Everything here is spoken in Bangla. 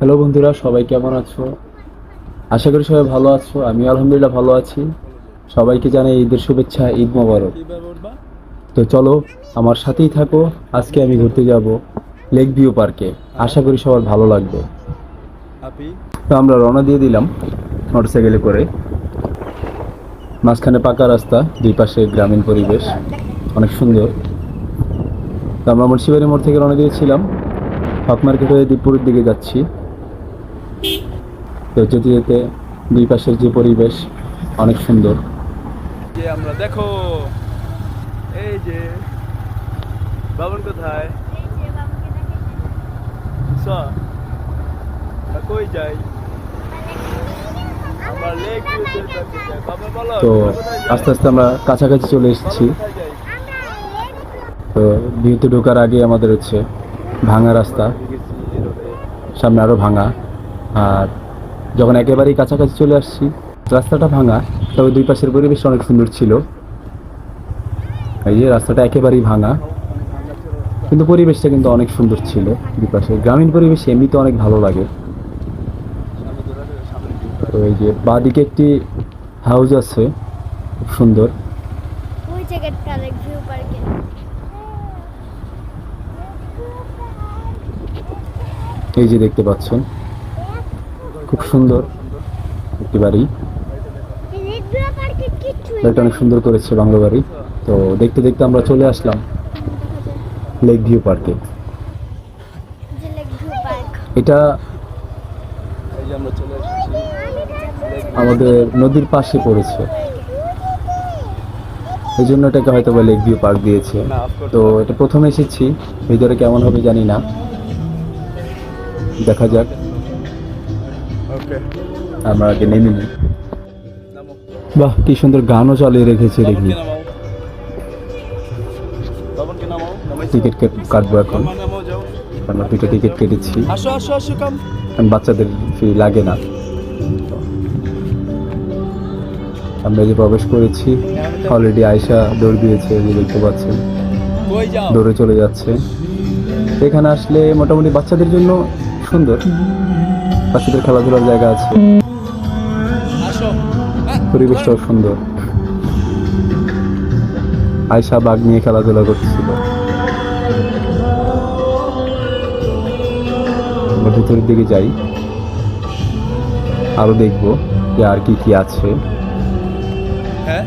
হ্যালো বন্ধুরা, সবাই কেমন আছো? আশা করি সবাই ভালো আছো। আমি আলহামদুলিল্লাহ ভালো আছি। সবাইকে জানাই ঈদের শুভেচ্ছা, ঈদ মোবারক। তো চলো আমার সাথেই থাকো। আজকে আমি ঘুরতে যাব লেক ভিউ পার্কে। আশা করি সবার ভালো লাগবে। তো আমরা রওনা দিয়ে দিলাম মোটরসাইকেলে করে। মাঝখানে পাকা রাস্তা, দুই পাশে গ্রামীণ পরিবেশ, অনেক সুন্দর। তো আমরা মুন্সিবাড়ি মোড় থেকে রওনা দিয়েছিলাম, হক মার্কেট হয়ে দীপুরের দিকে যাচ্ছি। তো যেতে যেতে দুই পাশের যে পরিবেশ অনেক সুন্দর। যে আমরা দেখো, এই যে বাবন কোথায় কই যাই, আমরা লেক ভিউতে যাই। বাবা বলো, তো আস্তে আস্তে আমরা কাছাকাছি চলে এসেছি। তো ভিউতে ঢোকার আগে আমাদের হচ্ছে ভাঙা রাস্তা, সামনে আরো ভাঙা। আর যখন একেবারেই কাছাকাছি চলে আসছি, রাস্তাটা ভাঙা, তবে দুই পাশের পরিবেশ অনেক সুন্দর ছিল। এই যে রাস্তাটা একেবারেই ভাঙা, কিন্তু পরিবেশটা কিন্তু অনেক সুন্দর ছিল। দুই পাশে গ্রামীণ পরিবেশ এমনিতে অনেক ভালো লাগে। তো এই যে বাঁদিকে একটি হাউস আছে, খুব সুন্দর। ওই জায়গাটা লেক ভিউ পার্কে। এই যে দেখতে পাচ্ছেন, খুব সুন্দর একটি বাড়ি। লেক ভিউ পার্কে কিচ্ছু বাড়িটা অনেক সুন্দর করেছে, বাংলো বাড়ি। তো দেখতে দেখতে আমরা চলে আসলাম লেক ভিউ পার্কে। যে লেক ভিউ পার্ক। এটা এই যে আমরা চলে এসেছি। আমাদের নদীর পাশে পড়েছে, এই জন্য এটাকে হয়তো বা লেক ভিউ পার্ক দিয়েছে। তো এটা প্রথমে এসেছি, ভিতরে কেমন হবে জানি না, দেখা যাক। ওকে, আমরা আগে নেমে নিই। নামো। বাহ, কি সুন্দর গানও চালিয়ে রেখেছে দেখি। বাবনকে নামাও। টিকিট কাটবো এখন। মামা নামাও, যাও। আমরা দুটো টিকিট কেটেছি, আসো আসো আসো, কাম। কারণ বাচ্চাদের ফি লাগে না। আমরা যে প্রবেশ করেছি, অলরেডি আয়শা দৌড় দিয়েছে, যে দেখতে পাচ্ছেন কই যাও? দৌড়ে চলে যাচ্ছে। এখানে আসলে মোটামুটি বাচ্চাদের জন্য সুন্দর, বাচ্চাদের খেলাধুলার জায়গা আছে, আসো। পরিবেশটাও সুন্দর। আয়শা বাঘ নিয়ে খেলাধুলা করতেছিল। আমরা ভিতরের দিকে যাই, আরো দেখবো যে আর কি কি আছে। হ্যাঁ,